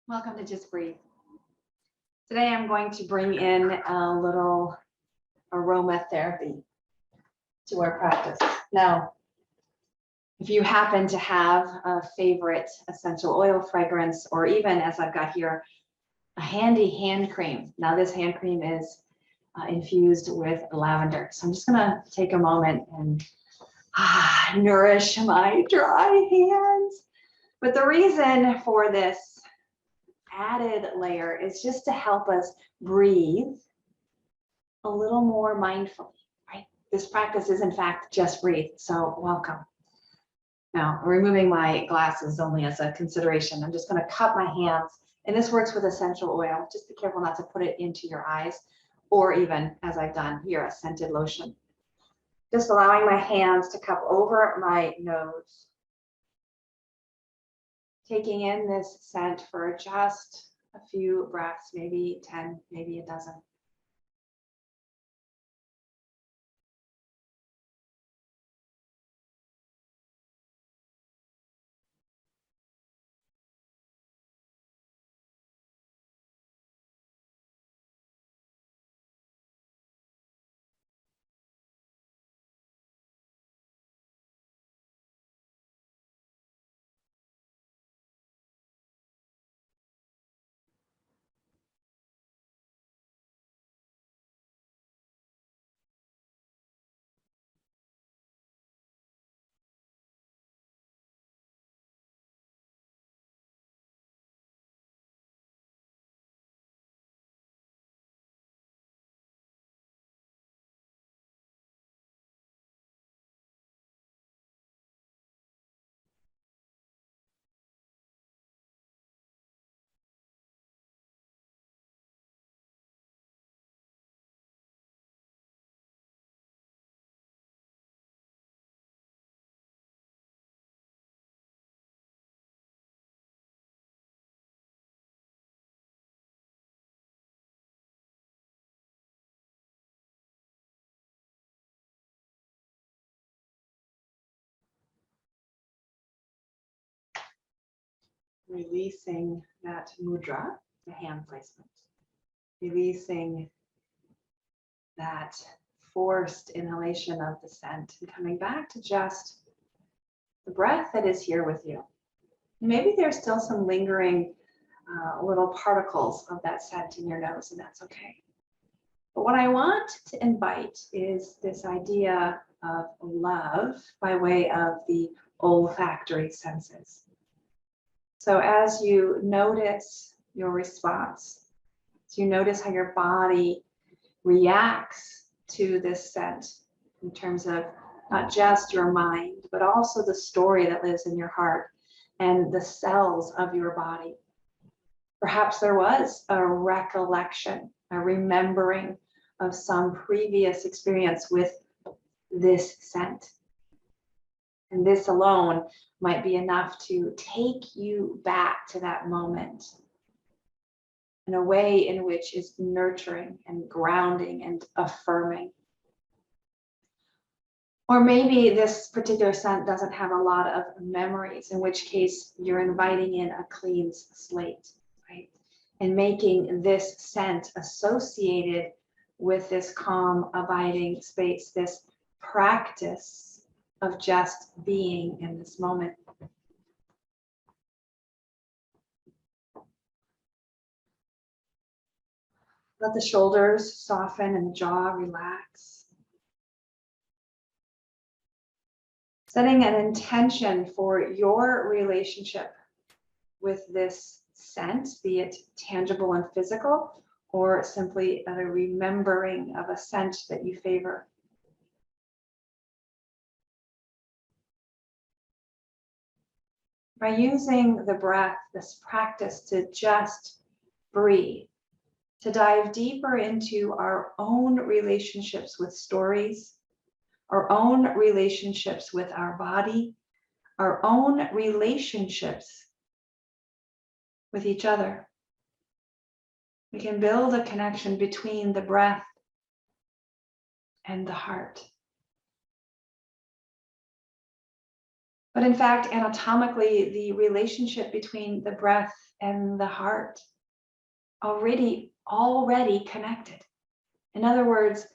Welcome to Just Breathe. Today I'm going to bring in a little aromatherapy to our practice. Now, if you happen to have a favorite essential oil fragrance, or even, as I've got here, a handy hand cream. Now this hand cream is infused with lavender. So I'm just gonna take a moment and nourish my dry hands. But the reason for this added layer is just to help us breathe a little more mindfully, right? This practice is in fact just breathe, so welcome. Now, removing my glasses only as a consideration, I'm just going to cup my hands, and this works with essential oil. Just be careful not to put it into your eyes, or even, as I've done here, a scented lotion. Just allowing my hands to cup over my nose, taking in this scent for just a few breaths, maybe 10, maybe a dozen. Releasing that mudra, the hand placement. Releasing that forced inhalation of the scent and coming back to just the breath that is here with you. Maybe there's still some lingering little particles of that scent in your nose, and that's okay. But what I want to invite is this idea of love by way of the olfactory senses. So as you notice your response, as you notice how your body reacts to this scent in terms of not just your mind, but also the story that lives in your heart and the cells of your body. Perhaps there was a recollection, a remembering of some previous experience with this scent. And this alone might be enough to take you back to that moment in a way in which is nurturing and grounding and affirming. Or maybe this particular scent doesn't have a lot of memories, in which case you're inviting in a clean slate, right? And making this scent associated with this calm, abiding space, this practice of just being in this moment. Let the shoulders soften and the jaw relax. Setting an intention for your relationship with this scent, be it tangible and physical, or simply a remembering of a scent that you favor. By using the breath, this practice to just breathe, to dive deeper into our own relationships with stories, our own relationships with our body, our own relationships with each other. We can build a connection between the breath and the heart. But in fact, anatomically, the relationship between the breath and the heart already connected. In other words,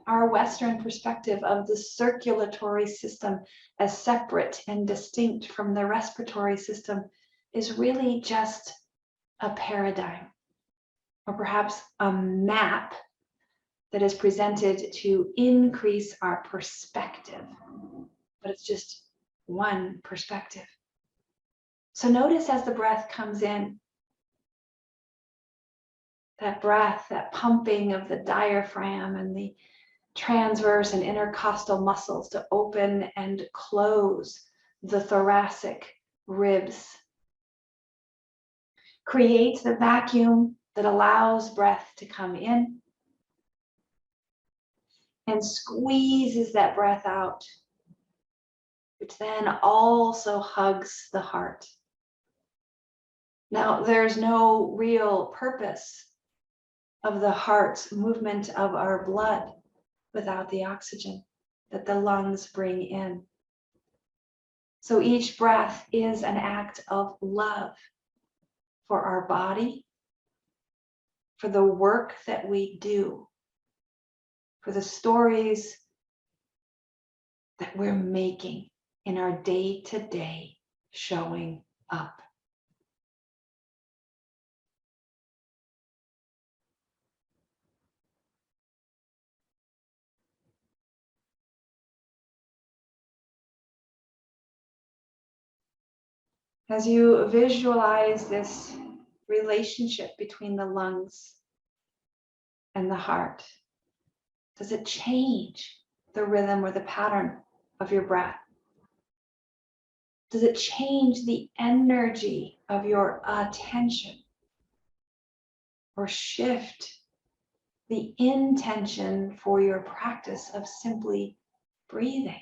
our Western perspective of the circulatory system as separate and distinct from the respiratory system is really just a paradigm, or perhaps a map that is presented to increase our perspective. But it's just one perspective. So notice as the breath comes in, that breath, that pumping of the diaphragm and the transverse and intercostal muscles to open and close the thoracic ribs. Creates the vacuum that allows breath to come in and squeezes that breath out, which then also hugs the heart. Now, there's no real purpose of the heart's movement of our blood without the oxygen that the lungs bring in. So each breath is an act of love for our body, for the work that we do, for the stories that we're making in our day-to-day showing up. As you visualize this relationship between the lungs and the heart, does it change the rhythm or the pattern of your breath? Does it change the energy of your attention or shift the intention for your practice of simply breathing?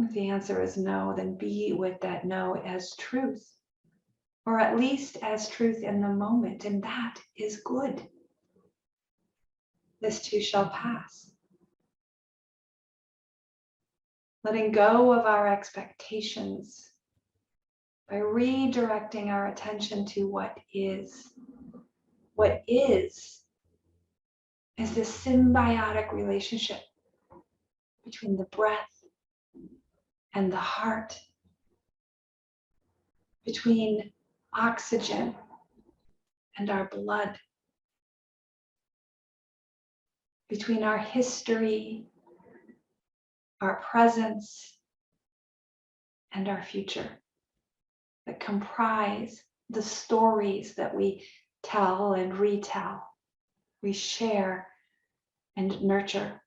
If the answer is no, then be with that no as truth, or at least as truth in the moment, and that is good. This too shall pass. Letting go of our expectations by redirecting our attention to what is. What is this symbiotic relationship between the breath and the heart, between oxygen and our blood, between our history, our presence, and our future, that comprise the stories that we tell and retell, we share and nurture.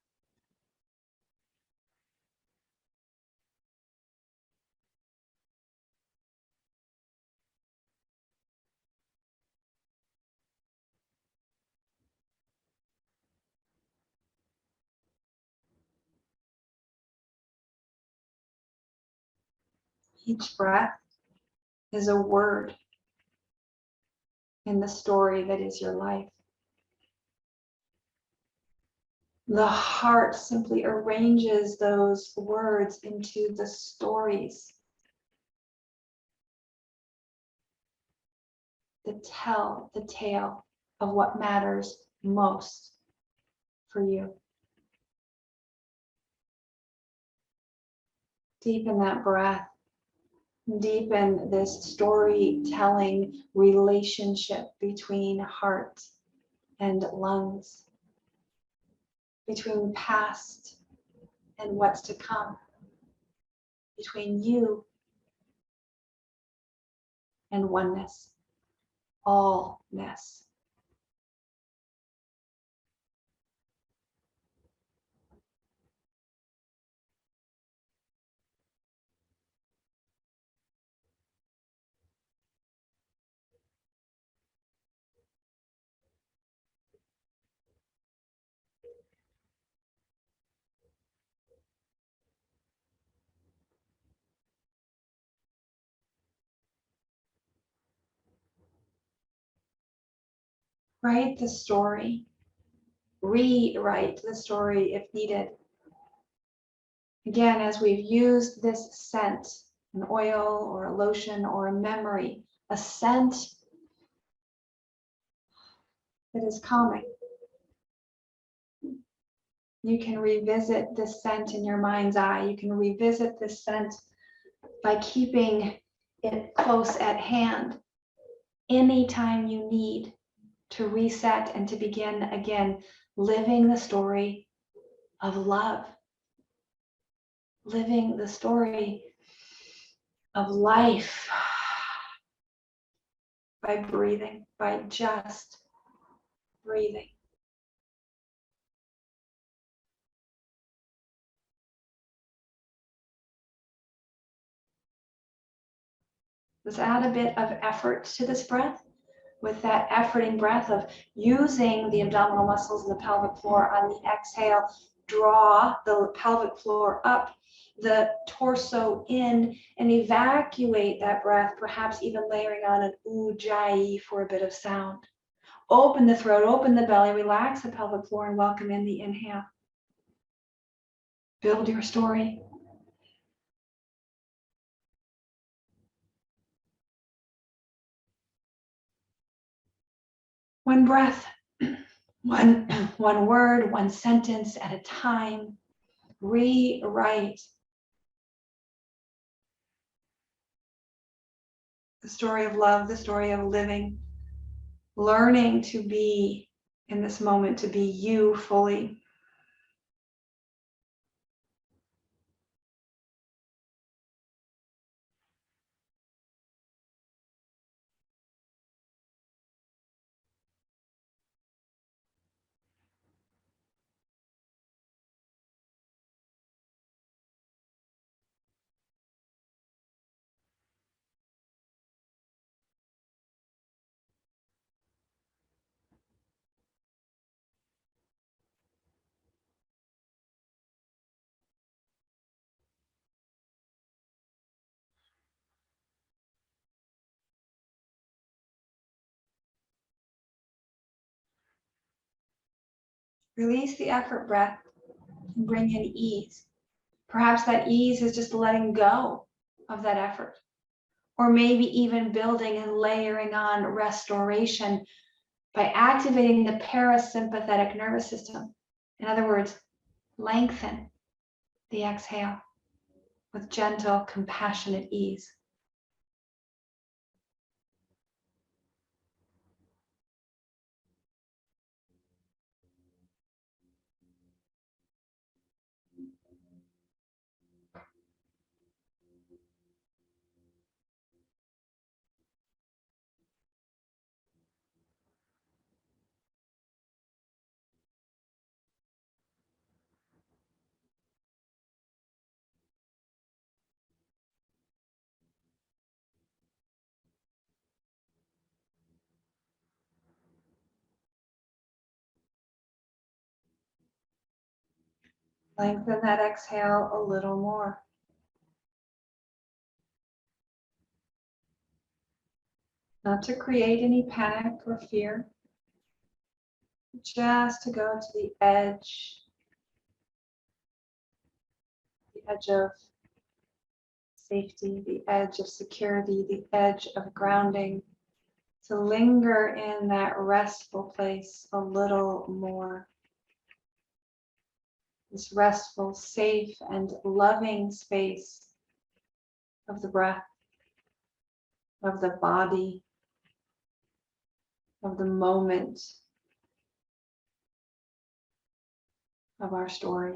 Each breath is a word in the story that is your life. The heart simply arranges those words into the stories that tell the tale of what matters most for you. Deepen that breath. Deepen this storytelling relationship between heart and lungs, between past and what's to come, between you and oneness, allness. Write the story. Rewrite the story if needed. Again, as we've used this scent, an oil or a lotion or a memory, a scent that is calming. You can revisit this scent in your mind's eye. You can revisit this scent by keeping it close at hand anytime you need to reset and to begin again living the story of love, living the story of life by breathing, by just breathing. Let's add a bit of effort to this breath. With that efforting breath of using the abdominal muscles and the pelvic floor on the exhale, draw the pelvic floor up, the torso in, and evacuate that breath, perhaps even layering on an ujjayi for a bit of sound. Open the throat, open the belly, relax the pelvic floor, and welcome in the inhale. Build your story. One breath, one word, one sentence at a time. Rewrite the story of love, the story of living, learning to be in this moment, to be you fully. Release the effort breath and bring in ease. Perhaps that ease is just letting go of that effort, or maybe even building and layering on restoration by activating the parasympathetic nervous system. In other words, lengthen the exhale with gentle, compassionate ease. Lengthen that exhale a little more. Not to create any panic or fear, just to go to the edge of safety, the edge of security, the edge of grounding, to linger in that restful place a little more. This restful, safe, and loving space of the breath, of the body, of the moment of our story.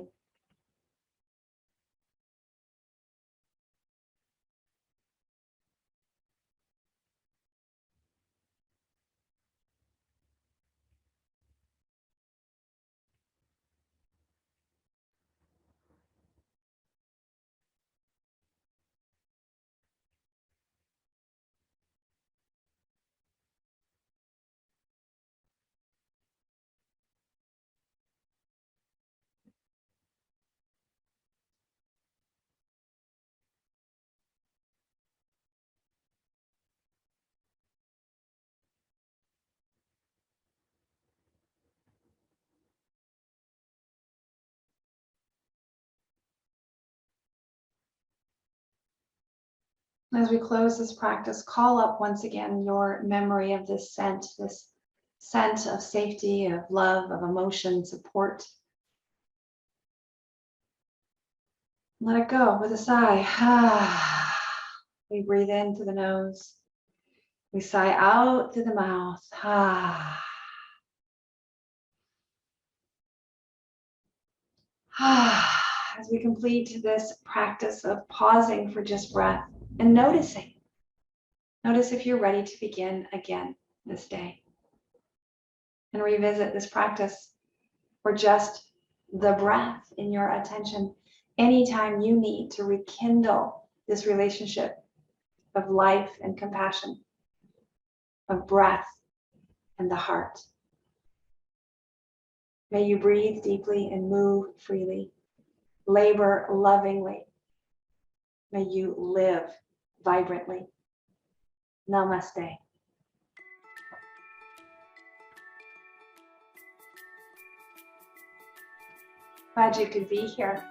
As we close this practice, call up once again your memory of this scent of safety, of love, of emotion, support. Let it go with a sigh. We breathe in through the nose. We sigh out through the mouth. As we complete this practice of pausing for just breath and noticing. Notice if you're ready to begin again this day. And revisit this practice for just the breath in your attention anytime you need to rekindle this relationship of life and compassion, of breath and the heart. May you breathe deeply and move freely, labor lovingly. May you live vibrantly. Namaste. Glad you could be here.